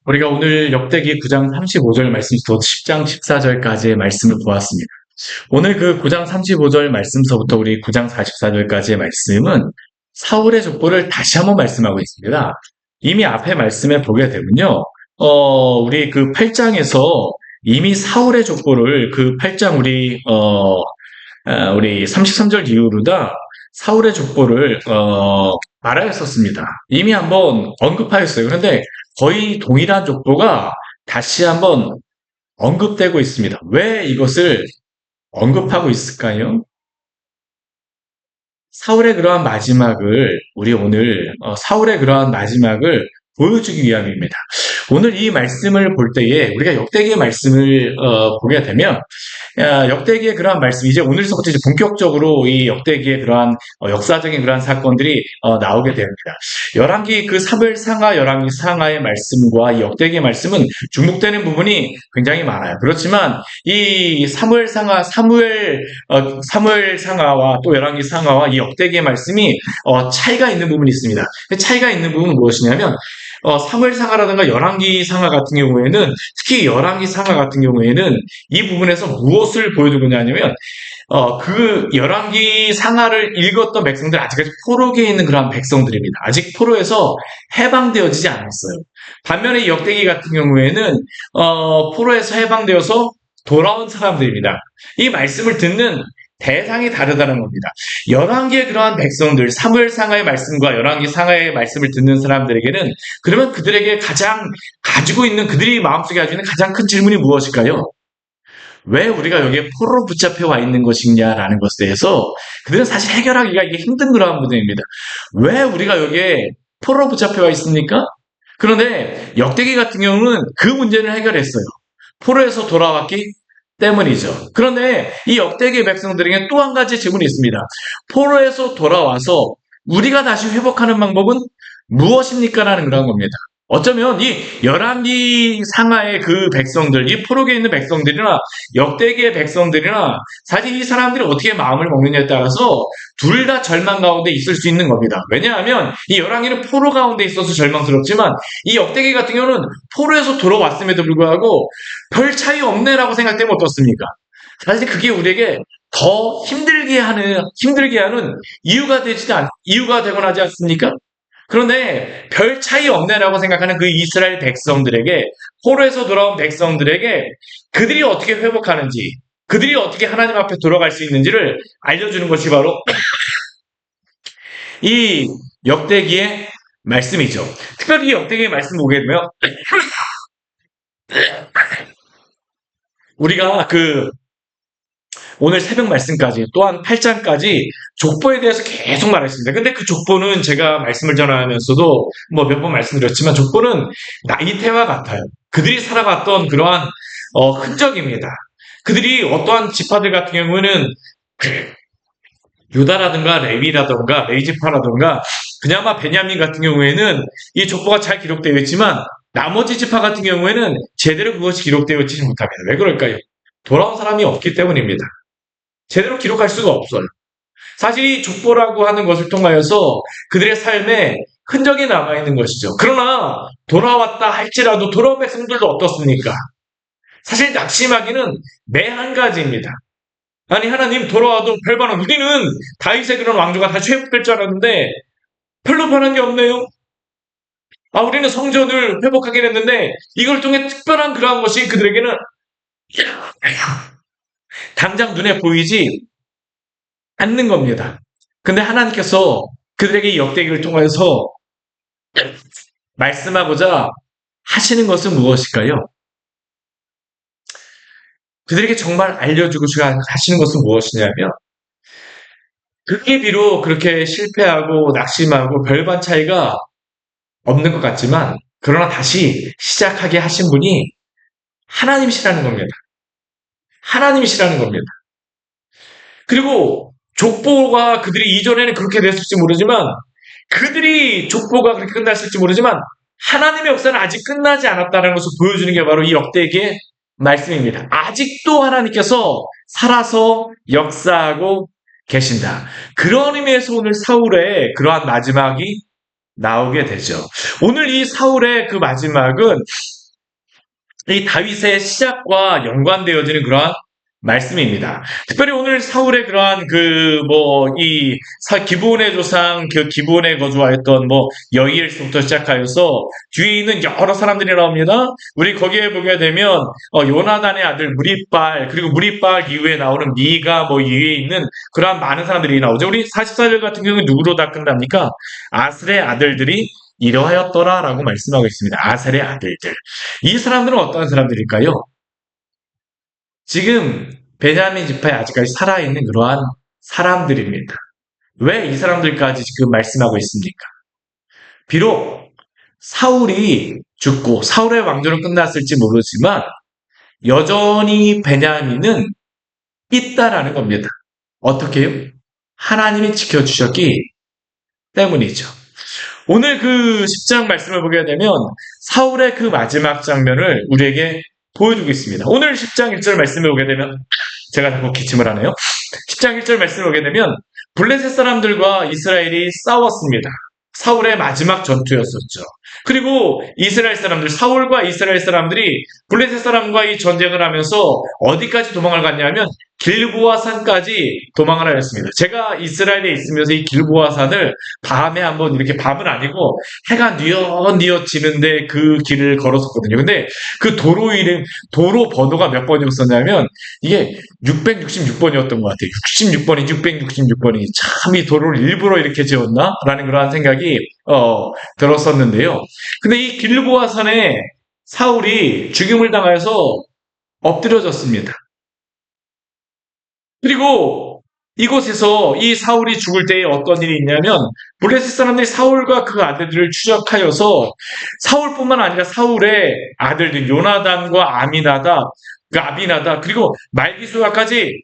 우리가 오늘 역대기 9장 35절 말씀부터 10장 14절까지의 말씀을 보았습니다. 오늘 그 9장 35절 말씀서부터 우리 9장 44절까지의 말씀은 사울의 족보를 다시 한번 말씀하고 있습니다. 이미 앞에 말씀에 보게 되면요. 우리 그 8장에서 이미 사울의 족보를 그 8장 우리 33절 이후로 다 사울의 족보를 말하였었습니다. 이미 한번 언급하였어요. 그런데 거의 동일한 족보가 다시 한번 언급되고 있습니다. 왜 이것을 언급하고 있을까요? 사울의 그러한 마지막을 우리 오늘 사울의 그러한 마지막을 보여주기 위함입니다. 오늘 이 말씀을 볼 때에 우리가 역대기의 말씀을 보게 되면 역대기의 그러한 말씀, 이제 오늘서부터 이제 본격적으로 이 역대기의 그러한 역사적인 그러한 사건들이 나오게 됩니다. 열왕기 그 사무엘 상하, 열왕기 상하의 말씀과 이 역대기의 말씀은 중복되는 부분이 굉장히 많아요. 그렇지만 이 사무엘 상하와 또 열왕기 상하와 이 역대기의 말씀이 차이가 있는 부분이 있습니다. 차이가 있는 부분은 무엇이냐면 사무엘 상하라든가 열왕기 상하 같은 경우에는, 특히 열왕기 상하 같은 경우에는 이 부분에서 무엇을 보여주고 있냐면 그 열왕기 상하를 읽었던 백성들, 아직까지 포로기에 있는 그런 백성들입니다. 아직 포로에서 해방되어지지 않았어요. 반면에 이 역대기 같은 경우에는 포로에서 해방되어서 돌아온 사람들입니다. 이 말씀을 듣는 대상이 다르다는 겁니다. 열왕기의 그러한 백성들, 사무엘 상하의 말씀과 열왕기 상하의 말씀을 듣는 사람들에게는, 그러면 그들에게 가장 가지고 있는, 그들이 마음속에 가지고 있는 가장 큰 질문이 무엇일까요? 왜 우리가 여기에 포로로 붙잡혀 와 있는 것이냐라는 것에 대해서 그들은 사실 해결하기가 이게 힘든 그러한 문제입니다. 왜 우리가 여기에 포로로 붙잡혀 와 있습니까? 그런데 역대기 같은 경우는 그 문제를 해결했어요. 포로에서 돌아왔기 때문이죠. 그런데 이 역대기 백성들에게 또 한 가지 질문이 있습니다. 포로에서 돌아와서 우리가 다시 회복하는 방법은 무엇입니까? 라는 그런 겁니다. 어쩌면 이 열왕기 상하의 그 백성들, 이 포로기에 있는 백성들이나 역대기의 백성들이나 사실 이 사람들이 어떻게 마음을 먹느냐에 따라서 둘 다 절망 가운데 있을 수 있는 겁니다. 왜냐하면 이 열왕기는 포로 가운데 있어서 절망스럽지만 이 역대기 같은 경우는 포로에서 돌아왔음에도 불구하고 별 차이 없네라고 생각되면 어떻습니까? 사실 그게 우리에게 더 힘들게 하는 이유가 되곤 하지 않습니까? 그런데 별 차이 없네라고 생각하는 그 이스라엘 백성들에게, 포로에서 돌아온 백성들에게 그들이 어떻게 회복하는지, 그들이 어떻게 하나님 앞에 돌아갈 수 있는지를 알려주는 것이 바로 이 역대기의 말씀이죠. 특별히 이 역대기의 말씀 보게 되면 우리가 오늘 새벽 말씀까지 또한 8장까지 족보에 대해서 계속 말했습니다. 근데 그 족보는 제가 말씀을 전하면서도 뭐 몇 번 말씀드렸지만 족보는 나이테와 같아요. 그들이 살아갔던 그러한 흔적입니다. 그들이 어떠한 지파들 같은 경우에는 유다라든가 레위라든가 레이지파라든가 그나마 베냐민 같은 경우에는 이 족보가 잘 기록되어 있지만 나머지 지파 같은 경우에는 제대로 그것이 기록되어 있지 못합니다. 왜 그럴까요? 돌아온 사람이 없기 때문입니다. 제대로 기록할 수가 없어요. 사실 이 족보라고 하는 것을 통하여서 그들의 삶에 흔적이 남아있는 것이죠. 그러나 돌아왔다 할지라도 돌아온 백성들도 어떻습니까? 사실 낙심하기는 매 한 가지입니다. 아니, 하나님 돌아와도 별반응, 우리는 다윗의 그런 왕조가 다시 회복될 줄 알았는데 별로 변한 게 없네요. 우리는 성전을 회복하긴 했는데 이걸 통해 특별한 그러한 것이 그들에게는 당장 눈에 보이지 않는 겁니다. 근데 하나님께서 그들에게 이 역대기를 통해서 말씀하고자 하시는 것은 무엇일까요? 그들에게 정말 알려주고 하시는 것은 무엇이냐면, 그게 비록 그렇게 실패하고 낙심하고 별반 차이가 없는 것 같지만, 그러나 다시 시작하게 하신 분이 하나님이시라는 겁니다. 하나님이시라는 겁니다. 그리고 족보가 그들이 이전에는 그렇게 됐을지 모르지만, 그들이 족보가 그렇게 끝났을지 모르지만 하나님의 역사는 아직 끝나지 않았다는 것을 보여주는 게 바로 이 역대기의 말씀입니다. 아직도 하나님께서 살아서 역사하고 계신다. 그런 의미에서 오늘 사울의 그러한 마지막이 나오게 되죠. 오늘 이 사울의 그 마지막은 이 다윗의 시작과 연관되어지는 그러한 말씀입니다. 특별히 오늘 사울의 그러한 이 기브온의 조상 그 기브온에 거주하였던 여이엘서부터 시작하여서 뒤에 있는 여러 사람들이 나옵니다. 우리 거기에 보게 되면 요나단의 아들 무리발, 그리고 무리발 이후에 나오는 미가 이후에 있는 그러한 많은 사람들이 나오죠. 우리 44절 같은 경우는 누구로 다 끝납니까? 아슬의 아들들이 이러하였더라라고 말씀하고 있습니다. 아셀의 아들들. 이 사람들은 어떤 사람들일까요? 지금 베냐민 지파에 아직까지 살아있는 그러한 사람들입니다. 왜 이 사람들까지 지금 말씀하고 있습니까? 비록 사울이 죽고 사울의 왕조는 끝났을지 모르지만 여전히 베냐민은 있다라는 겁니다. 어떻게요? 하나님이 지켜주셨기 때문이죠. 오늘 그 10장 말씀을 보게 되면 사울의 그 마지막 장면을 우리에게 보여주고 있습니다. 오늘 10장 1절 말씀을 보게 되면 제가 자꾸 기침을 하네요. 10장 1절 말씀을 보게 되면 블레셋 사람들과 이스라엘이 싸웠습니다. 사울의 마지막 전투였었죠. 그리고 이스라엘 사람들, 사울과 이스라엘 사람들이 블레셋 사람과 이 전쟁을 하면서 어디까지 도망을 갔냐면 길보아 산까지 도망을 하였습니다. 제가 이스라엘에 있으면서 이 길보아 산을 밤에 한번 이렇게 밤은 아니고 해가 뉘엿뉘엿 지는데 그 길을 걸었었거든요. 근데 그 도로 번호가 몇 번이었었냐면 이게 666번이었던 것 같아요. 66번이 666번이 참 이 도로를 일부러 이렇게 지었나? 라는 그런 생각이 들었었는데요. 근데 이 길보아 산에 사울이 죽임을 당하여서 엎드려졌습니다. 그리고 이곳에서 이 사울이 죽을 때에 어떤 일이 있냐면 블레셋 사람들이 사울과 그 아들들을 추적하여서 사울뿐만 아니라 사울의 아들들 요나단과 아비나다 그리고 말기수아까지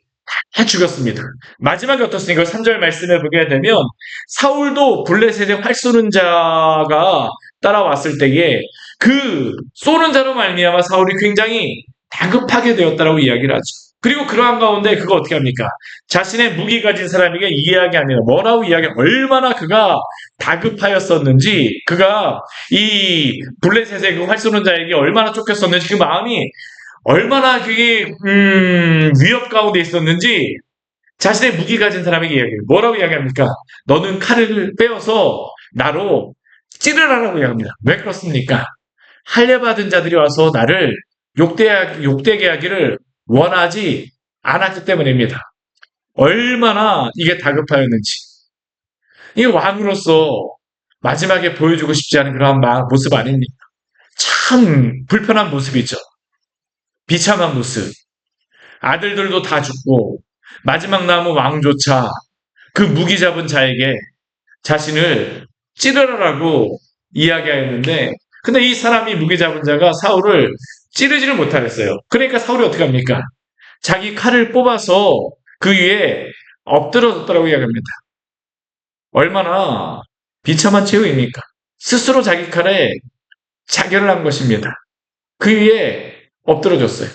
다 죽였습니다. 마지막에 어떻습니까? 3절 말씀을 보게 되면 사울도 블레셋의 활 쏘는 자가 따라왔을 때에 그 쏘는 자로 말미암아 사울이 굉장히 다급하게 되었다라고 이야기를 하죠. 그리고 그러한 가운데 그거 어떻게 합니까? 자신의 무기 가진 사람에게 이야기합니다. 뭐라고 얼마나 그가 다급하였었는지, 그가 이 블레셋의 그 활 쏘는 자에게 얼마나 쫓겼었는지, 그 마음이 얼마나 그게 위협 가운데 있었는지 자신의 무기 가진 사람에게 이야기해요. 뭐라고 이야기합니까? 너는 칼을 빼어서 나로 찌르라라고 이야기합니다. 왜 그렇습니까? 할례 받은 자들이 와서 나를 욕되게 하기를 원하지 않았기 때문입니다. 얼마나 이게 다급하였는지. 이 왕으로서 마지막에 보여주고 싶지 않은 그런 모습 아닙니까? 참 불편한 모습이죠. 비참한 모습. 아들들도 다 죽고 마지막 남은 왕조차 그 무기 잡은 자에게 자신을 찌르라라고 이야기하였는데, 근데 이 사람이 무기 잡은 자가 사울을 찌르지를 못하겠어요. 그러니까 사울이 어떻게 합니까? 자기 칼을 뽑아서 그 위에 엎드려졌다라고 이야기합니다. 얼마나 비참한 최후입니까? 스스로 자기 칼에 자결을 한 것입니다. 그 위에 엎드려졌어요.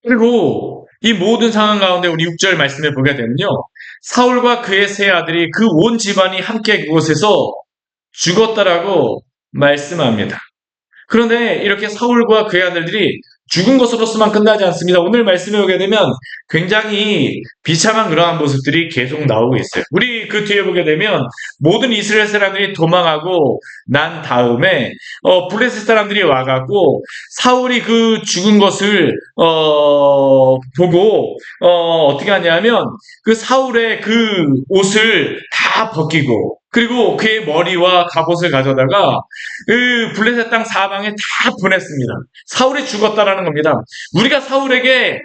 그리고 이 모든 상황 가운데 우리 6절 말씀을 보게 되면요. 사울과 그의 세 아들이 그 온 집안이 함께 그곳에서 죽었다라고 말씀합니다. 그런데 이렇게 사울과 그의 아들들이 죽은 것으로서만 끝나지 않습니다. 오늘 말씀에 오게 되면 굉장히 비참한 그러한 모습들이 계속 나오고 있어요. 우리 그 뒤에 보게 되면 모든 이스라엘 사람들이 도망하고 난 다음에 블레셋 사람들이 와갖고 사울이 그 죽은 것을 보고 어떻게 하냐면 그 사울의 그 옷을 다 벗기고 그리고 그의 머리와 갑옷을 가져다가 그 블레셋 땅 사방에 다 보냈습니다. 사울이 죽었다라는 겁니다. 우리가 사울에게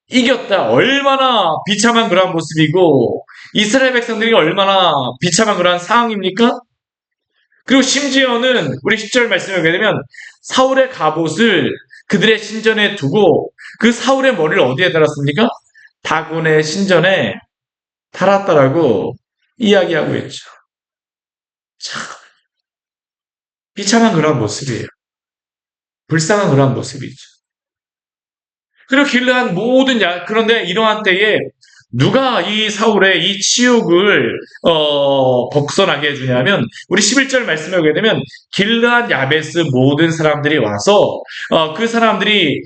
이겼다. 얼마나 비참한 그러한 모습이고 이스라엘 백성들이 얼마나 비참한 그러한 상황입니까? 그리고 심지어는 우리 10절 말씀을 보게 되면 사울의 갑옷을 그들의 신전에 두고 그 사울의 머리를 어디에 달았습니까? 다곤의 신전에 달았다라고 이야기하고 있죠. 참 비참한 그런 모습이에요. 불쌍한 그런 모습이죠. 그리고 길르한 그런데 이러한 때에 누가 이 사울의 이 치욕을 벗어나게 해주냐면 우리 11절 말씀에 오게 되면 길르앗 야베스 모든 사람들이 와서 그 사람들이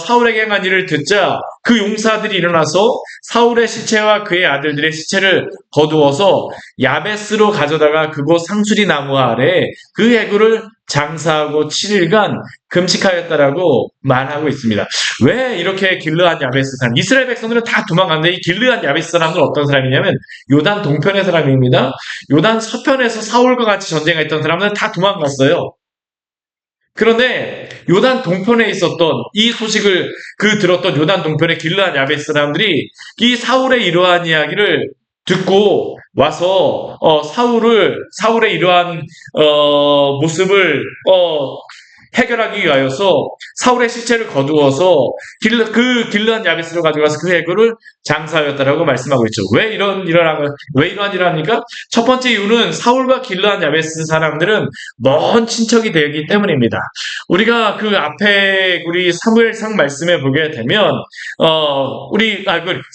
사울에게 행한 일을 듣자 그 용사들이 일어나서 사울의 시체와 그의 아들들의 시체를 거두어서 야베스로 가져다가 그곳 상수리 나무 아래 그 해구를 장사하고 7일간 금식하였다라고 말하고 있습니다. 왜 이렇게 길르앗 야베스 사람, 이스라엘 백성들은 다 도망갔는데 이 길르앗 야베스 사람들은 어떤 사람이냐면 요단 동편의 사람입니다. 요단 서편에서 사울과 같이 전쟁했던 사람들은 다 도망갔어요. 그런데 요단 동편에 있었던 이 소식을 들었던 요단 동편의 길르앗 야베스 사람들이 이 사울의 이러한 이야기를 듣고 와서 사울의 이러한 모습을 해결하기 위하여서 사울의 시체를 거두어서 길르앗 야베스로 가져가서 그 해구를 장사하였다라고 말씀하고 있죠. 왜 이러한 일을 합니까? 첫 번째 이유는 사울과 길르앗 야베스 사람들은 먼 친척이 되기 때문입니다. 우리가 그 앞에 우리 사무엘상 말씀에 보게 되면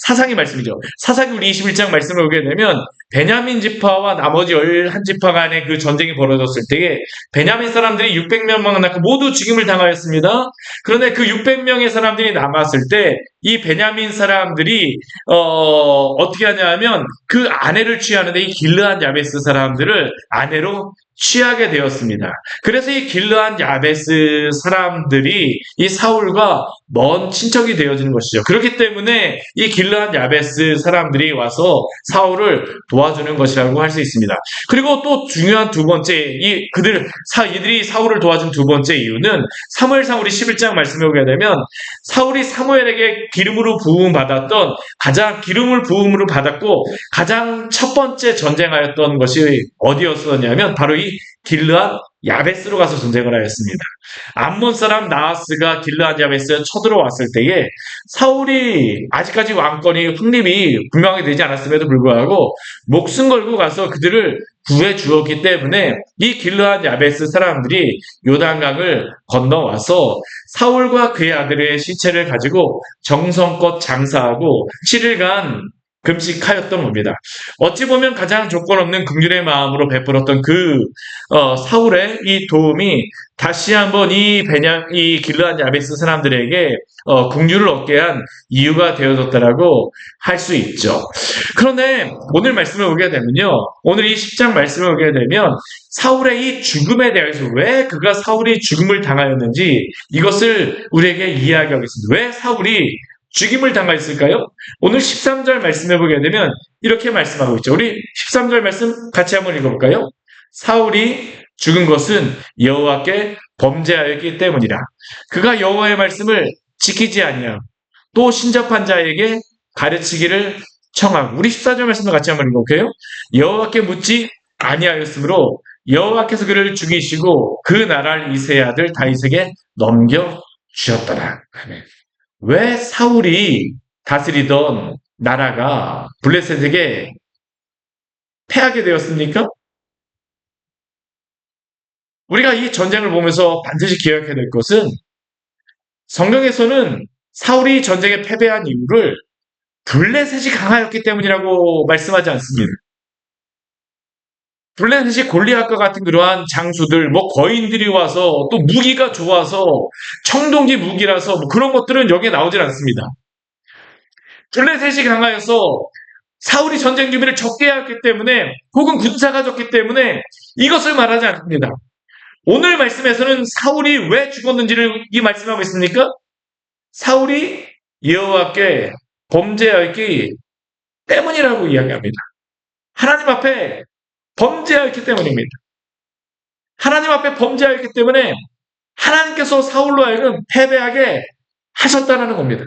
사사기 말씀이죠. 사사기 우리 21장 말씀을 보게 되면 베냐민 지파와 나머지 11지파 간의 그 전쟁이 벌어졌을 때에 베냐민 사람들이 600명만 낳고 모두 죽임을 당하였습니다. 그런데 그 600명의 사람들이 남았을 때 이 베냐민 사람들이 어떻게 하냐면 그 아내를 취하는데 이 길르앗 야베스 사람들을 아내로 취하게 되었습니다. 그래서 이 길르앗 야베스 사람들이 이 사울과 먼 친척이 되어지는 것이죠. 그렇기 때문에 이 길르앗 야베스 사람들이 와서 사울을 도와주는 것이라고 할 수 있습니다. 그리고 또 중요한 두 번째, 이들이 사울을 도와준 두 번째 이유는 사무엘상 우리 11장 말씀해 보게 되면 사울이 사무엘에게 기름으로 부음받았고 가장 첫 번째 전쟁하였던 것이 어디였었냐면 바로 이 길르앗 야베스로 가서 전쟁을 하였습니다. 암몬 사람 나하스가 길르앗 야베스에 쳐들어왔을 때에 사울이 아직까지 왕권이 확립이 분명히 되지 않았음에도 불구하고 목숨 걸고 가서 그들을 구해 주었기 때문에 이 길르앗 야베스 사람들이 요단강을 건너와서 사울과 그의 아들의 시체를 가지고 정성껏 장사하고 7일간 금식하였던 겁니다. 어찌 보면 가장 조건 없는 긍휼의 마음으로 베풀었던 사울의 이 도움이 다시 한번 이 길르앗 야베스 사람들에게 긍휼을 얻게 한 이유가 되어졌다라고 할 수 있죠. 그런데 오늘 말씀을 보게 되면요, 오늘 이 10장 말씀을 보게 되면 사울의 이 죽음에 대해서 왜 사울이 죽음을 당하였는지 이것을 우리에게 이야기하겠습니다. 왜 사울이 죽임을 당하였을까요? 오늘 13절 말씀해 보게 되면 이렇게 말씀하고 있죠. 우리 13절 말씀 같이 한번 읽어볼까요? 사울이 죽은 것은 여호와께 범죄하였기 때문이라. 그가 여호와의 말씀을 지키지 아니하고 또 신접한 자에게 가르치기를 청하고. 우리 14절 말씀도 같이 한번 읽어볼게요. 여호와께 묻지 아니하였으므로 여호와께서 그를 죽이시고 그 나라를 이새의 아들 다윗에게 넘겨주셨더라. 아멘. 왜 사울이 다스리던 나라가 블레셋에게 패하게 되었습니까? 우리가 이 전쟁을 보면서 반드시 기억해야 될 것은 성경에서는 사울이 전쟁에 패배한 이유를 블레셋이 강하였기 때문이라고 말씀하지 않습니다. 블레셋이 골리앗과 같은 그러한 장수들, 거인들이 와서 또 무기가 좋아서 청동기 무기라서 그런 것들은 여기에 나오질 않습니다. 블레셋이 강하여서 사울이 전쟁 준비를 적게 하였기 때문에 혹은 군사가 적기 때문에 이것을 말하지 않습니다. 오늘 말씀에서는 사울이 왜 죽었는지를 이 말씀하고 있습니까? 사울이 여호와께 범죄하였기 때문이라고 이야기합니다. 하나님 앞에 범죄하였기 때문입니다. 하나님 앞에 범죄하였기 때문에 하나님께서 사울로 하여금 패배하게 하셨다는 겁니다.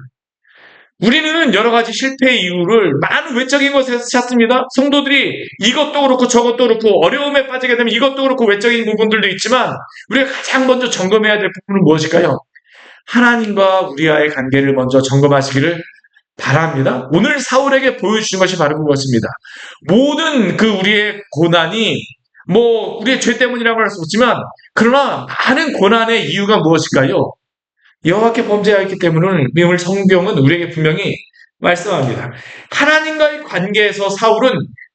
우리는 여러 가지 실패의 이유를 많은 외적인 것에서 찾습니다. 성도들이 이것도 그렇고 저것도 그렇고 어려움에 빠지게 되면 이것도 그렇고 외적인 부분들도 있지만 우리가 가장 먼저 점검해야 될 부분은 무엇일까요? 하나님과 우리와의 관계를 먼저 점검하시기를 바랍니다. 오늘 사울에게 보여주신 것이 바로 그것입니다. 모든 우리의 고난이 우리의 죄 때문이라고 할 수 없지만 그러나 많은 고난의 이유가 무엇일까요? 여호와께 범죄하였기 때문에 오늘 성경은 우리에게 분명히 말씀합니다. 하나님과의 관계에서 사울은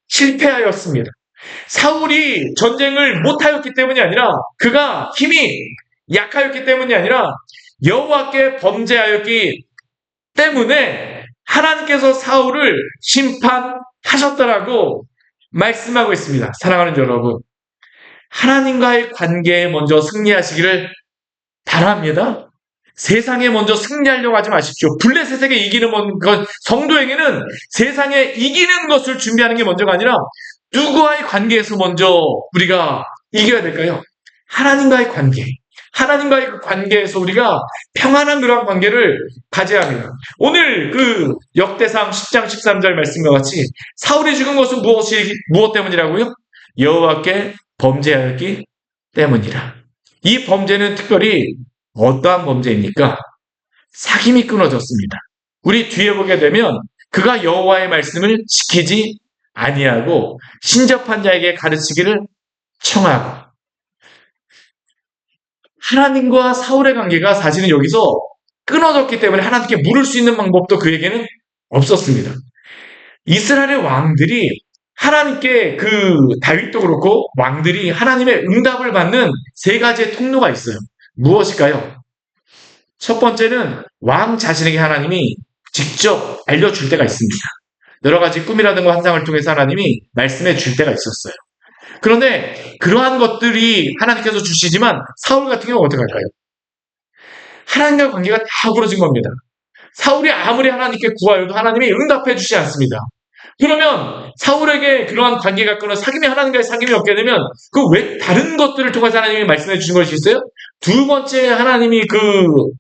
실패하였습니다. 사울이 전쟁을 못하였기 때문이 아니라 그가 힘이 약하였기 때문이 아니라 여호와께 범죄하였기 때문에 하나님께서 사울을 심판하셨다라고 말씀하고 있습니다. 사랑하는 여러분, 하나님과의 관계에 먼저 승리하시기를 바랍니다. 세상에 먼저 승리하려고 하지 마십시오. 블레셋에게 이기는 것, 성도에게는 세상에 이기는 것을 준비하는 게 먼저가 아니라 누구와의 관계에서 먼저 우리가 이겨야 될까요? 하나님과의 관계. 하나님과의 그 관계에서 우리가 평안한 그러한 관계를 가져야 합니다. 오늘 그 역대상 10장 13절 말씀과 같이 사울이 죽은 것은 무엇 때문이라고요? 여호와께 범죄하였기 때문이라. 이 범죄는 특별히 어떠한 범죄입니까? 사귐이 끊어졌습니다. 우리 뒤에 보게 되면 그가 여호와의 말씀을 지키지 아니하고 신접한 자에게 가르치기를 청하고, 하나님과 사울의 관계가 사실은 여기서 끊어졌기 때문에 하나님께 물을 수 있는 방법도 그에게는 없었습니다. 이스라엘의 왕들이 하나님께 다윗도 그렇고 왕들이 하나님의 응답을 받는 세 가지의 통로가 있어요. 무엇일까요? 첫 번째는 왕 자신에게 하나님이 직접 알려줄 때가 있습니다. 여러 가지 꿈이라든가 환상을 통해서 하나님이 말씀해 줄 때가 있었어요. 그런데 그러한 것들이 하나님께서 주시지만 사울 같은 경우는 어떻게 할까요? 하나님과 관계가 다 부러진 겁니다. 사울이 아무리 하나님께 구하여도 하나님이 응답해 주지 않습니다. 그러면 사울에게 그러한 관계가 끊어 사귐이 하나님과의 사귐이 없게 되면 그 왜 다른 것들을 통해서 하나님이 말씀해 주신 것이 있어요? 두 번째 하나님이 그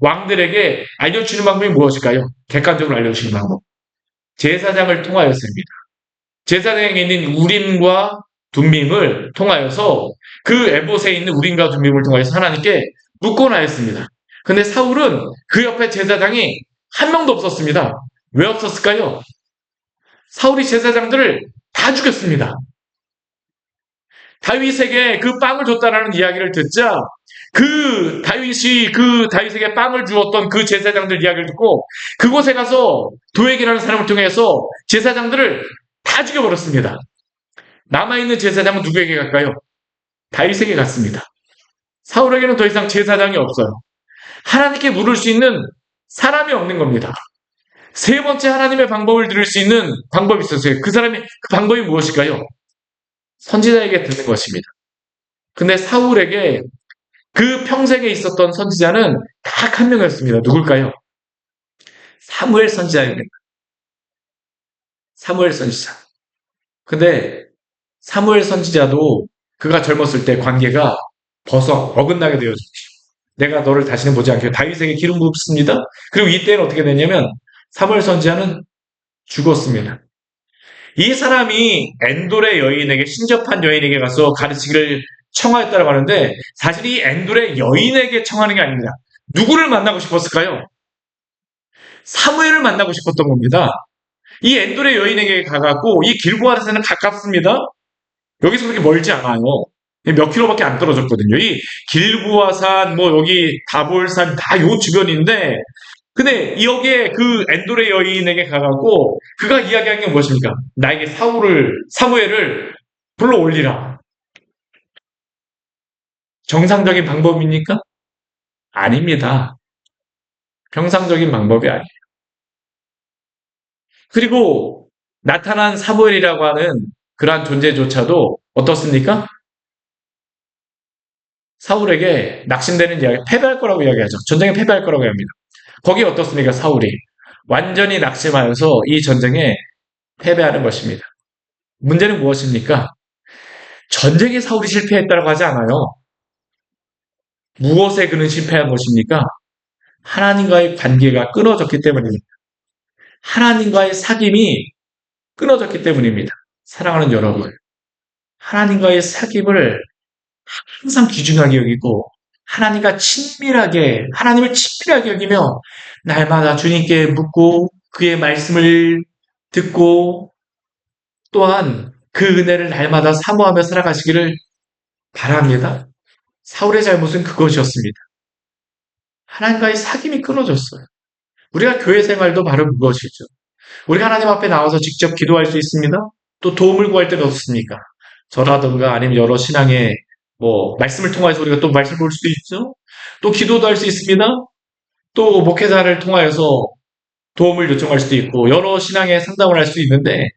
왕들에게 알려주시는 방법이 무엇일까요? 객관적으로 알려주시는 방법. 제사장을 통하여서입니다. 제사장에 있는 우림과 둠밈을 통하여서 그 에봇에 있는 우림과 둠밈을 통하여서 하나님께 묻곤 하였습니다. 근데 사울은 그 옆에 제사장이 한 명도 없었습니다. 왜 없었을까요? 사울이 제사장들을 다 죽였습니다. 다윗에게 그 빵을 줬다라는 이야기를 듣자 다윗에게 빵을 주었던 그 제사장들 이야기를 듣고 그곳에 가서 도액이라는 사람을 통해서 제사장들을 다 죽여버렸습니다. 남아있는 제사장은 누구에게 갈까요? 다윗에게 갔습니다. 사울에게는 더 이상 제사장이 없어요. 하나님께 물을 수 있는 사람이 없는 겁니다. 세 번째 하나님의 방법을 들을 수 있는 방법이 있었어요. 그 방법이 무엇일까요? 선지자에게 듣는 것입니다. 근데 사울에게 그 평생에 있었던 선지자는 딱 한 명이었습니다. 누굴까요? 사무엘 선지자입니다. 사무엘 선지자. 근데 사무엘 선지자도 그가 젊었을 때 관계가 어긋나게 되어졌죠. 내가 너를 다시는 보지 않게 다윗에게 기름 붓습니다. 그리고 이때는 어떻게 됐냐면 사무엘 선지자는 죽었습니다. 이 사람이 엔돌의 여인에게 신접한 여인에게 가서 가르치기를 청하였다고 하는데 사실 이 엔돌의 여인에게 청하는 게 아닙니다. 누구를 만나고 싶었을까요? 사무엘을 만나고 싶었던 겁니다. 이 엔돌의 여인에게 가갖고 이 길보아산은 가깝습니다. 여기서 그렇게 멀지 않아요. 몇 킬로밖에 안 떨어졌거든요. 이 길보아산, 여기 다볼산 다 요 주변인데 근데 여기에 그 엔돌의 여인에게 가갖고 그가 이야기한 게 무엇입니까? 나에게 사무엘을 불러올리라. 정상적인 방법입니까? 아닙니다. 평상적인 방법이 아니에요. 그리고 나타난 사무엘이라고 하는 그러한 존재조차도 어떻습니까? 사울에게 낙심되는 이야기, 패배할 거라고 이야기하죠. 전쟁에 패배할 거라고 합니다. 거기에 어떻습니까? 사울이 완전히 낙심하여서 이 전쟁에 패배하는 것입니다. 문제는 무엇입니까? 전쟁에 사울이 실패했다고 하지 않아요. 무엇에 그는 실패한 것입니까? 하나님과의 관계가 끊어졌기 때문입니다. 하나님과의 사귐이 끊어졌기 때문입니다. 사랑하는 여러분, 하나님과의 사귐을 항상 귀중하게 여기고 하나님을 친밀하게 여기며 날마다 주님께 묻고 그의 말씀을 듣고 또한 그 은혜를 날마다 사모하며 살아가시기를 바랍니다. 사울의 잘못은 그것이었습니다. 하나님과의 사귐이 끊어졌어요. 우리가 교회 생활도 바로 그것이죠. 우리가 하나님 앞에 나와서 직접 기도할 수 있습니다. 또 도움을 구할 때는 어떻습니까? 저라든가 아니면 여러 신앙의 말씀을 통해서 우리가 또 말씀을 볼 수도 있죠. 또 기도도 할 수 있습니다. 또 목회자를 통하여서 도움을 요청할 수도 있고 여러 신앙의 상담을 할 수 있는데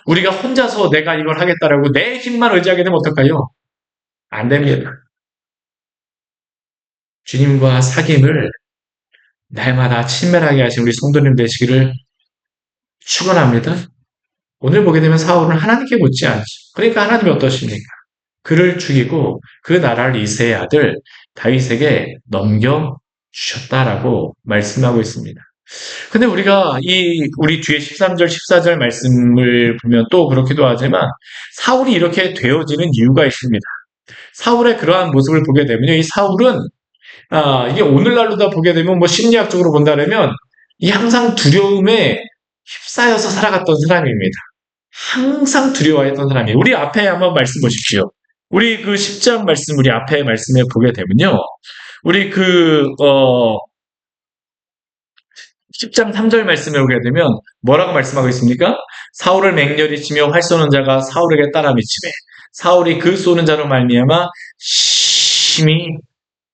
우리가 혼자서 내가 이걸 하겠다라고 내 힘만 의지하게 되면 어떨까요? 안 됩니다. 주님과 사귐을 날마다 친밀하게 하신 우리 성도님 되시기를 축원합니다. 오늘 보게 되면 사울은 하나님께 묻지 않죠. 그러니까 하나님이 어떠십니까? 그를 죽이고 그 나라를 이새의 아들 다윗에게 넘겨주셨다라고 말씀하고 있습니다. 근데 우리가 우리 뒤에 13절, 14절 말씀을 보면 또 그렇기도 하지만 사울이 이렇게 되어지는 이유가 있습니다. 사울의 그러한 모습을 보게 되면요. 이 사울은 이게 오늘날로 보게 되면 심리학적으로 본다면 이 항상 두려움에 휩싸여서 살아갔던 사람입니다. 항상 두려워했던 사람이에요. 우리 앞에 한번 말씀 보십시오. 우리 그 10장 말씀, 우리 앞에 말씀에 보게 되면요. 우리 10장 3절 말씀에 오게 되면 뭐라고 말씀하고 있습니까? 사울을 맹렬히 치며 활 쏘는 자가 사울에게 따라 미치매 사울이 그 쏘는 자로 말미암아 심히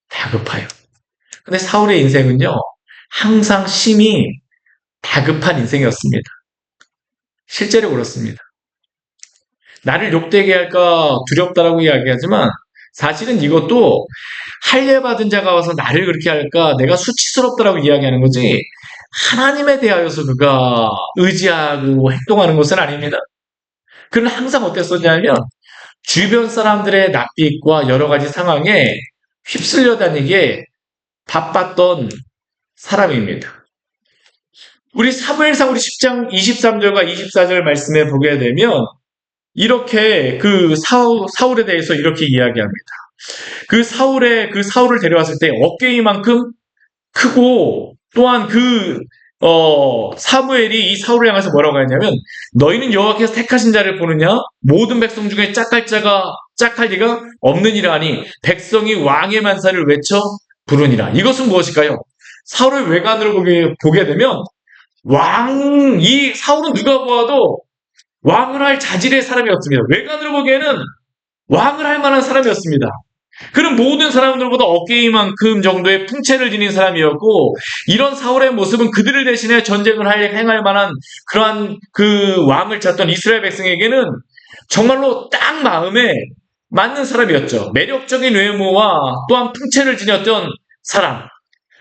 다급하여. 근데 사울의 인생은요. 항상 심히 다급한 인생이었습니다. 실제로 그렇습니다. 나를 욕되게 할까 두렵다라고 이야기하지만 사실은 이것도 할례받은 자가 와서 나를 그렇게 할까 내가 수치스럽다라고 이야기하는 거지 하나님에 대하여서 그가 의지하고 행동하는 것은 아닙니다. 그는 항상 어땠었냐면 주변 사람들의 낯빛과 여러 가지 상황에 휩쓸려 다니기에 바빴던 사람입니다. 우리 사무엘상 우리 10장 23절과 24절 말씀에 보게 되면 이렇게 그 사울에 대해서 이렇게 이야기합니다. 그 사울을 데려왔을 때 어깨이만큼 크고 또한 사무엘이 이 사울을 향해서 뭐라고 하냐면 너희는 여호와께서 택하신 자를 보느냐 모든 백성 중에 짝할 리가 없느니라 하니 백성이 왕의 만사를 외쳐 부르니라. 이것은 무엇일까요? 사울의 외관으로 보게 되면 이 사울은 누가 보아도 왕을 할 자질의 사람이었습니다. 외관으로 보기에는 왕을 할 만한 사람이었습니다. 그는 모든 사람들보다 어깨이만큼 정도의 풍채를 지닌 사람이었고 이런 사울의 모습은 그들을 대신해 전쟁을 행할 만한 그러한 그 왕을 찾던 이스라엘 백성에게는 정말로 딱 마음에 맞는 사람이었죠. 매력적인 외모와 또한 풍채를 지녔던 사람.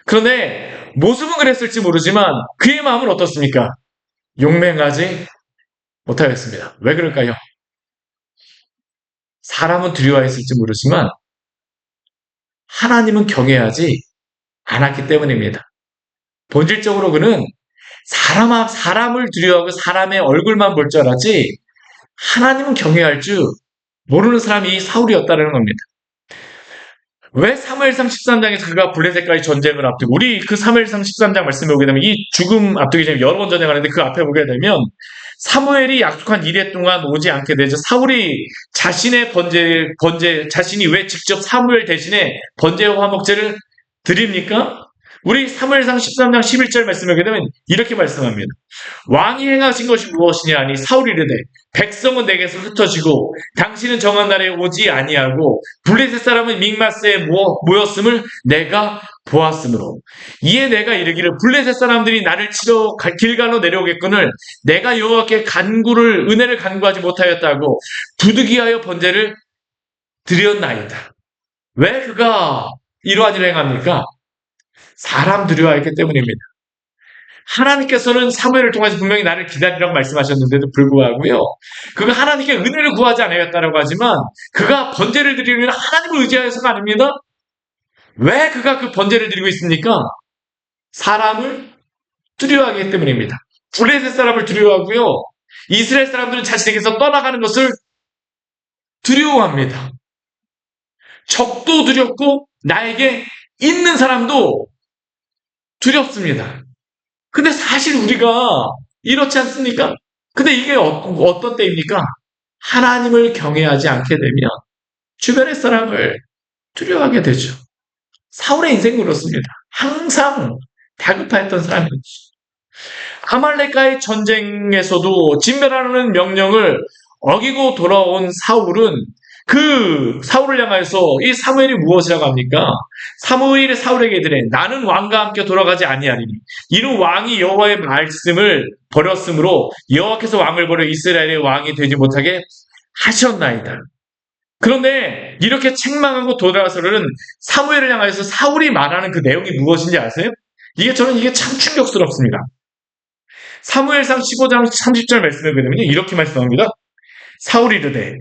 그런데 모습은 그랬을지 모르지만 그의 마음은 어떻습니까? 용맹하지 못하겠습니다. 왜 그럴까요? 사람은 두려워했을지 모르지만 하나님은 경외하지 않았기 때문입니다. 본질적으로 그는 사람을 두려워하고 사람의 얼굴만 볼 줄 알았지 하나님은 경외할 줄 모르는 사람이 사울이었다는 겁니다. 왜 사무엘상 13장에서 그가 블레셋과의 전쟁을 앞두고 우리 그 사무엘상 13장 말씀에 보게 되면 이 죽음 앞두기 전에 여러 번 전쟁하는데 그 앞에 보게 되면 사무엘이 약속한 이래 동안 오지 않게 되죠. 사울이 자신의 자신이 왜 직접 사무엘 대신에 번제와 화목제를 드립니까? 우리 사무엘상 13장 11절 말씀을 보게 되면 이렇게 말씀합니다. 왕이 행하신 것이 무엇이냐 하니 사울이 이르되 백성은 내게서 흩어지고 당신은 정한 날에 오지 아니하고 블레셋 사람은 믹마스에 모였음을 내가 보았으므로 이에 내가 이르기를 블레셋 사람들이 나를 치러 길갈로 내려오겠거늘 내가 여호와께 은혜를 간구하지 못하였다고 부득이하여 번제를 드렸나이다. 왜 그가 이러한 일을 행합니까? 사람 두려워했기 때문입니다. 하나님께서는 사무엘을 통해서 분명히 나를 기다리라고 말씀하셨는데도 불구하고요. 그가 하나님께 은혜를 구하지 않았다라고 하지만 그가 번제를 드리려면 하나님을 의지하여서가 아닙니다. 왜 그가 그 번제를 드리고 있습니까? 사람을 두려워하기 때문입니다. 블레셋 사람을 두려워하고요. 이스라엘 사람들은 자신에게서 떠나가는 것을 두려워합니다. 적도 두렵고 나에게 있는 사람도 두렵습니다. 근데 사실 우리가 이렇지 않습니까? 근데 이게 어떤 때입니까? 하나님을 경외하지 않게 되면 주변의 사람을 두려워하게 되죠. 사울의 인생은 그렇습니다. 항상 다급했던 사람이었죠. 아말렉과의 전쟁에서도 진멸하는 명령을 어기고 돌아온 사울은 그 사울을 향해서 이 사무엘이 무엇이라고 합니까? 사무엘이 사울에게 이르되 나는 왕과 함께 돌아가지 아니하리니 이는 왕이 여호와의 말씀을 버렸으므로 여호와께서 왕을 버려 이스라엘의 왕이 되지 못하게 하셨나이다. 그런데 이렇게 책망하고 돌아서는 사무엘을 향해서 사울이 말하는 그 내용이 무엇인지 아세요? 저는 이게 참 충격스럽습니다. 사무엘상 15장 30절 말씀을 보면 이렇게 말씀합니다. 사울이 이르되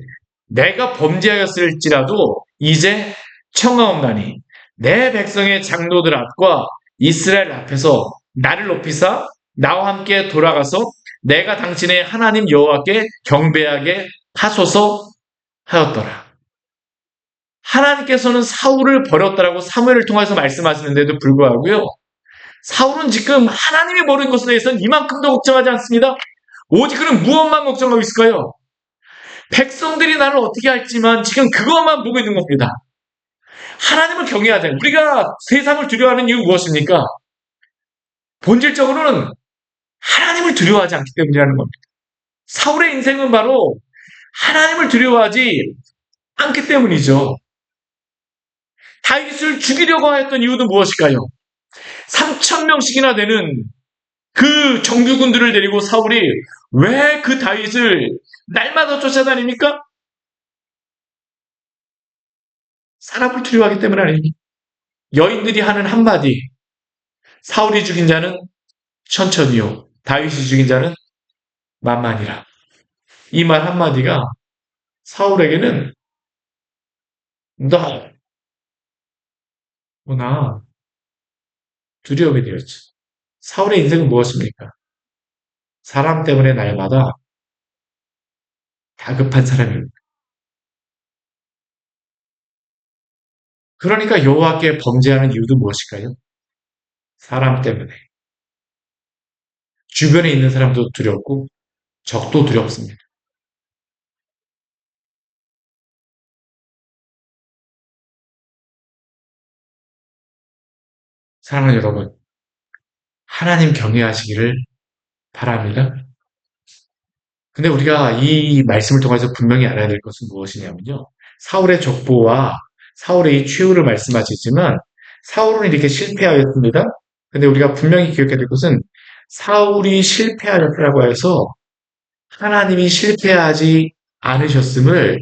내가 범죄하였을지라도 이제 청하옵나니 내 백성의 장로들 앞과 이스라엘 앞에서 나를 높이사 나와 함께 돌아가서 내가 당신의 하나님 여호와께 경배하게 하소서 하였더라. 하나님께서는 사울을 버렸다라고 사무엘을 통해서 말씀하시는데도 불구하고요. 사울은 지금 하나님이 버린 것에 대해서는 이만큼도 걱정하지 않습니다. 오직 그는 무엇만 걱정하고 있을까요? 백성들이 나를 어떻게 할지만 지금 그것만 보고 있는 겁니다. 하나님을 경외하자. 우리가 세상을 두려워하는 이유 무엇입니까? 본질적으로는 하나님을 두려워하지 않기 때문이라는 겁니다. 사울의 인생은 바로 하나님을 두려워하지 않기 때문이죠. 다윗을 죽이려고 하였던 이유는 무엇일까요? 3,000명씩이나 되는 그 정규군들을 데리고 사울이 왜 그 다윗을 날마다 쫓아다닙니까? 사람을 두려워하기 때문 아닙니까? 여인들이 하는 한마디, 사울이 죽인 자는 천천히요, 다윗이 죽인 자는 만만이라. 이 말 한마디가 사울에게는 나 두려움이 되었죠. 사울의 인생은 무엇입니까? 사람 때문에 날마다 다급한 사람입니다. 그러니까 여호와께 범죄하는 이유도 무엇일까요? 사람 때문에. 주변에 있는 사람도 두렵고 적도 두렵습니다. 사랑하는 여러분, 하나님 경외하시기를 바랍니다. 근데 우리가 이 말씀을 통해서 분명히 알아야 될 것은 무엇이냐면요. 사울의 족보와 사울의 이 최후를 말씀하시지만 사울은 이렇게 실패하였습니다. 근데 우리가 분명히 기억해야 될 것은 사울이 실패하였다고 해서 하나님이 실패하지 않으셨음을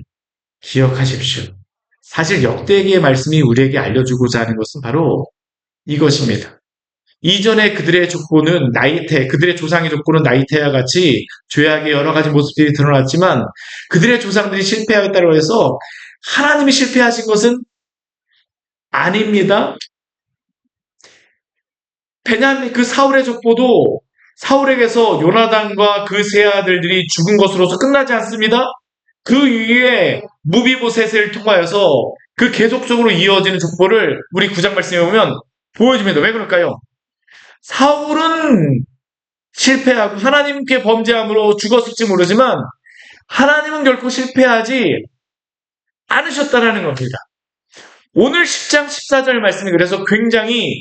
기억하십시오. 사실 역대기의 말씀이 우리에게 알려주고자 하는 것은 바로 이것입니다. 이전에 그들의 족보는 그들의 조상의 족보는 나이테와 같이 죄악의 여러 가지 모습들이 드러났지만 그들의 조상들이 실패하였다고 해서 하나님이 실패하신 것은 아닙니다. 베냐민 그 사울의 족보도 사울에게서 요나단과 그 세 아들들이 죽은 것으로서 끝나지 않습니다. 그 위에 무비보셋을 통하여서 그 계속적으로 이어지는 족보를 우리 9장 말씀에 보면 보여줍니다. 왜 그럴까요? 사울은 실패하고 하나님께 범죄함으로 죽었을지 모르지만 하나님은 결코 실패하지 않으셨다는 겁니다. 오늘 10장 14절 말씀이 그래서 굉장히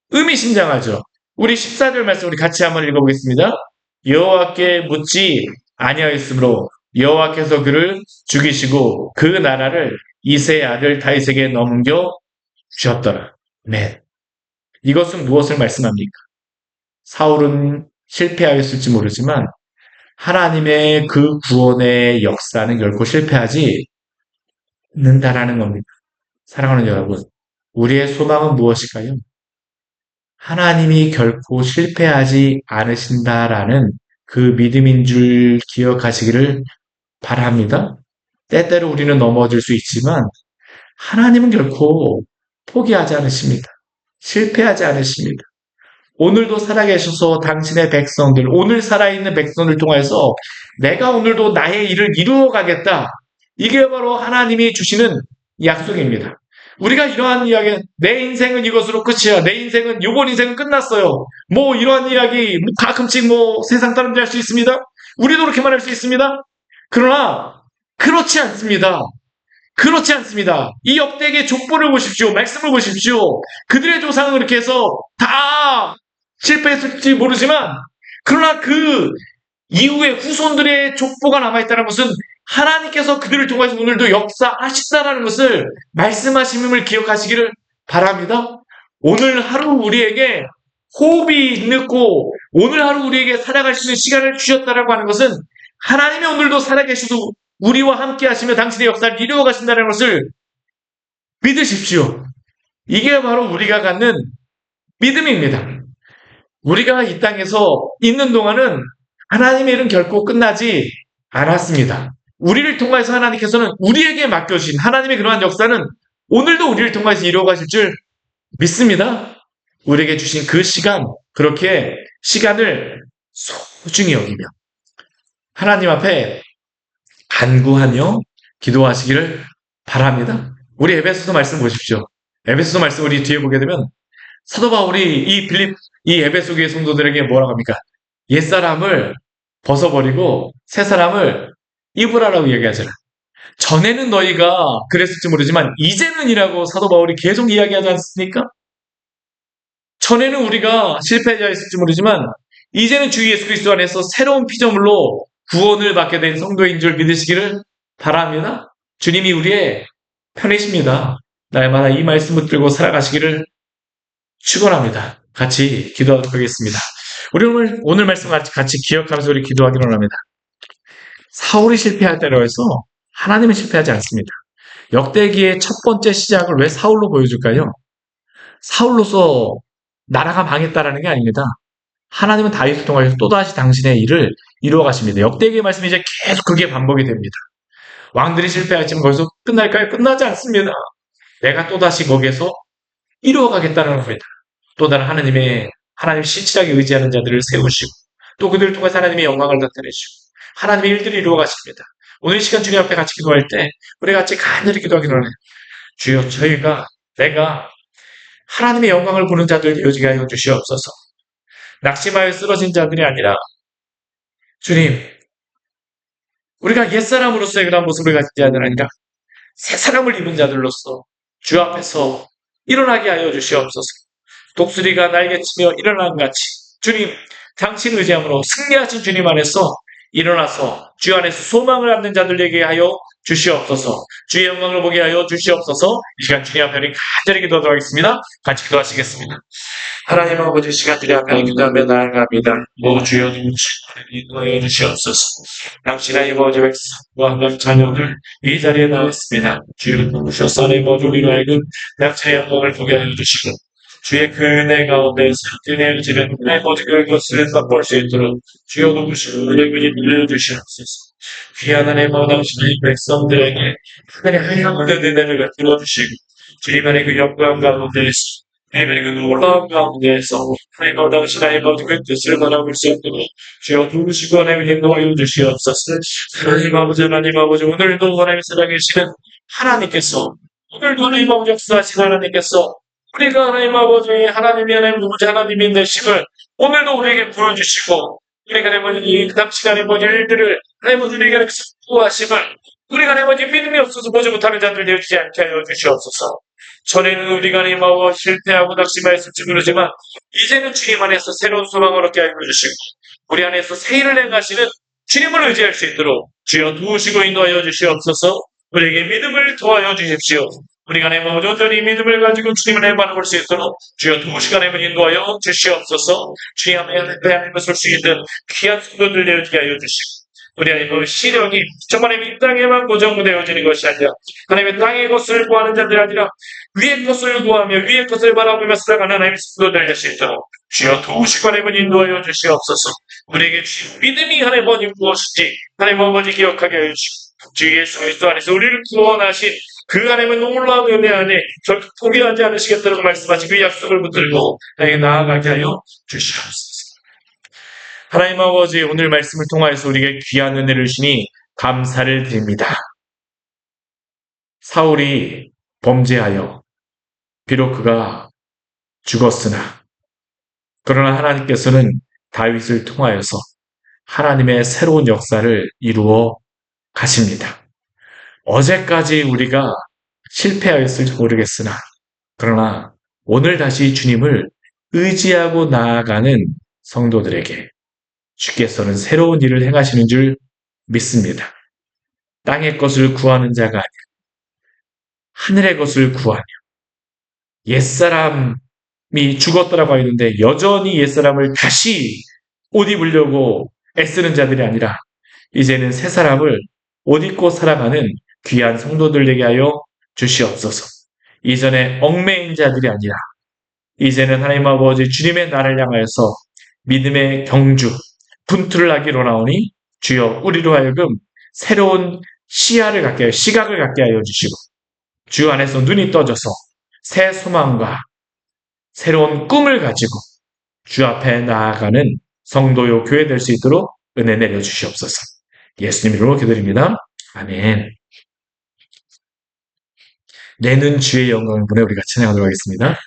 의미심장하죠. 우리 14절 말씀 우리 같이 한번 읽어보겠습니다. 여호와께 묻지 아니하였으므로 여호와께서 그를 죽이시고 그 나라를 이새의 아들 다윗에게 넘겨 주셨더라. 네. 이것은 무엇을 말씀합니까? 사울은 실패하였을지 모르지만 하나님의 그 구원의 역사는 결코 실패하지 않는다라는 겁니다. 사랑하는 여러분, 우리의 소망은 무엇일까요? 하나님이 결코 실패하지 않으신다라는 그 믿음인 줄 기억하시기를 바랍니다. 때때로 우리는 넘어질 수 있지만 하나님은 결코 포기하지 않으십니다. 실패하지 않으십니다. 오늘도 살아계셔서 당신의 백성들, 오늘 살아있는 백성을 통해서 내가 오늘도 나의 일을 이루어 가겠다. 이게 바로 하나님이 주시는 약속입니다. 우리가 이러한 이야기, 내 인생은 이것으로 끝이야. 내 인생은, 이번 인생은 끝났어요. 이러한 이야기, 가끔씩 세상 사람들이 할 수 있습니다. 우리도 그렇게 말할 수 있습니다. 그러나, 그렇지 않습니다. 그렇지 않습니다. 이 역대기의 족보를 보십시오. 말씀을 보십시오. 그들의 조상은 그렇게 해서 다 실패했을지 모르지만 그러나 그 이후에 후손들의 족보가 남아있다는 것은 하나님께서 그들을 통해서 오늘도 역사하신다라는 것을 말씀하심을 기억하시기를 바랍니다. 오늘 하루 우리에게 호흡이 있고 오늘 하루 우리에게 살아갈 수 있는 시간을 주셨다라고 하는 것은 하나님이 오늘도 살아계셔서 우리와 함께 하시며 당신의 역사를 이루어 가신다는 것을 믿으십시오. 이게 바로 우리가 갖는 믿음입니다. 우리가 이 땅에서 있는 동안은 하나님의 일은 결코 끝나지 않았습니다. 우리를 통해서 하나님께서는 우리에게 맡겨주신 하나님의 그러한 역사는 오늘도 우리를 통해서 이루어 가실 줄 믿습니다. 우리에게 주신 그 시간, 그렇게 시간을 소중히 여기며 하나님 앞에 간구하며 기도하시기를 바랍니다. 우리 에베소서 말씀 보십시오. 에베소서 말씀 우리 뒤에 보게 되면 사도 바울이 이 에베소 교회 성도들에게 뭐라고 합니까? 옛사람을 벗어버리고 새 사람을 입으라라고 얘기하잖아요. 전에는 너희가 그랬을지 모르지만 이제는이라고 사도 바울이 계속 이야기하지 않습니까? 전에는 우리가 실패자였을지 모르지만 이제는 주 예수 그리스도 안에서 새로운 피조물로 구원을 받게 된 성도인 줄 믿으시기를 바랍니다. 주님이 우리의 편이십니다. 날마다 이 말씀 붙들고 살아가시기를 축원합니다. 같이 기도하도록 하겠습니다. 우리 오늘 말씀 같이 기억하면서 우리 기도하기로 합니다. 사울이 실패할 때로 해서 하나님은 실패하지 않습니다. 역대기의 첫 번째 시작을 왜 사울로 보여줄까요? 사울로서 나라가 망했다라는 게 아닙니다. 하나님은 다윗을 통하여서 또다시 당신의 일을 이루어 가십니다. 역대기의 말씀이 이제 계속 그게 반복이 됩니다. 왕들이 실패했지만 거기서 끝날까요? 끝나지 않습니다. 내가 또다시 거기에서 이루어 가겠다는 겁니다. 또 다른 하나님 신실하게 의지하는 자들을 세우시고 또 그들을 통해서 하나님의 영광을 나타내시고 하나님의 일들을 이루어 가십니다. 오늘 이 시간 주님 앞에 같이 기도할 때 우리 같이 간절히 기도하기로 하네요. 주여 내가 하나님의 영광을 보는 자들 되어지게 하여 주시옵소서. 낙심하여 쓰러진 자들이 아니라 주님 우리가 옛사람으로서의 그런 모습을 가진 자들 아니라 새 사람을 입은 자들로서 주 앞에서 일어나게 하여 주시옵소서. 독수리가 날개치며 일어난 같이 주님 당신 의지함으로 승리하신 주님 안에서 일어나서 주 안에서 소망을 갖는 자들에게 하여 주시옵소서. 주의 영광을 보게 하여 주시옵소서. 이 시간 주님 앞에 간절히 기도하도록 하겠습니다. 같이 기도하시겠습니다. 하나님 아버지 시간 주님 앞에 기도하며 나아갑니다. 주여 인도하여 주시옵소서. 당신의 아버지 백성과 함께 자녀들 이 자리에 나왔습니다. 주여 누구셔서 하나님 아버지 우리로 하여금 낙차의 영광을 보게 하여 주시고 주의 그 은혜 가운데서 은혜를 지는 아버지 그것을 맛볼 수 있도록 주여 누구시고 은혜를 들려주시옵소서. 귀한 하나님 당신의 백성들에게 하나님의 하나님의 은혜를 베풀어 주시고 주님 안의 그 영광 가운데에서 하나님의 그 놀라운 가운데에서 하나님 당신의 아버지 그 뜻을 바라볼 수 있도록 주여 누구시고 하나님을 인도하여 주시옵소서. 하나님 아버지 오늘도 하나님 살아계시는 하나님께서 오늘도 하나님 아버지 역사하신 하나님께서 우리가 하나님 아버지 하나님이 누구지 하나님의 내심을 오늘도 우리에게 보여주시고 우리가 하나님 이 당시 하나님 아버지 일들을 하나님 아버지 우리에게 선포하심을 우리가 하나님 아버지 믿음이 없어서 보지 못하는 자들 되지 않게 하여 주시옵소서. 전에는 우리가 하나님 아버지 실패하고 낙심하였을지 모르지만 이제는 주님 안에서 새로운 소망을 얻게 하여 주시고 우리 안에서 새 일을 행하시는 주님을 의지할 수 있도록 주여 도우시고 인도하여 주시옵소서. 우리에게 믿음을 도와여 주십시오. 우리가 하나님 아버지 온전히 믿음을 가지고 주님을 해바라볼 수 있도록 주여 도우시고 하나님을 인도하여 주시옵소서. 주님 앞에 하나님을 설 수 있는 귀한 성도들 되어지게 하여 주시고 우리 하나님의 시력이 정말 이 땅에만 고정되어지는 것이 아니라 하나님의 땅의 것을 구하는 자들이 아니라 위의 것을 구하며 위의 것을 바라보며 살아가는 하나님의 성도들 될 수 있도록 주여 도우시고 하나님을 인도하여 주시옵소서. 우리에게 주신 믿음이 하나님 아버지 무엇인지 하나님 아버지 기억하게 하여 주시고 주 예수 그리스도 안에서 우리를 구원하신 그 하나님의 놀라운 은혜 안에 결코 포기하지 않으시겠다고 말씀하신 그 약속을 붙들고 나에게 나아가게 하여 주시옵소서. 하나님 아버지 오늘 말씀을 통하여서 우리에게 귀한 은혜를 주시니 감사를 드립니다. 사울이 범죄하여 비록 그가 죽었으나 그러나 하나님께서는 다윗을 통하여서 하나님의 새로운 역사를 이루어 가십니다. 어제까지 우리가 실패하였을지 모르겠으나 그러나 오늘 다시 주님을 의지하고 나아가는 성도들에게 주께서는 새로운 일을 행하시는 줄 믿습니다. 땅의 것을 구하는 자가 아니라 하늘의 것을 구하며 옛사람이 죽었다라고 하는데 여전히 옛사람을 다시 옷 입으려고 애쓰는 자들이 아니라 이제는 새 사람을 옷 입고 살아가는 귀한 성도들 에게 하여 주시옵소서. 이전에 얽매인 자들이 아니라 이제는 하나님 아버지 주님의 나라를 향하여서 믿음의 경주, 분투를 하기로 나오니 주여 우리로 하여금 새로운 시야를 갖게 하여 시각을 갖게 하여 주시고 주 안에서 눈이 떠져서 새 소망과 새로운 꿈을 가지고 주 앞에 나아가는 성도요 교회 될 수 있도록 은혜 내려 주시옵소서. 예수님 이름으로 기도드립니다. 아멘. 내는 주의 영광을 보내 우리가 찬양하도록 하겠습니다.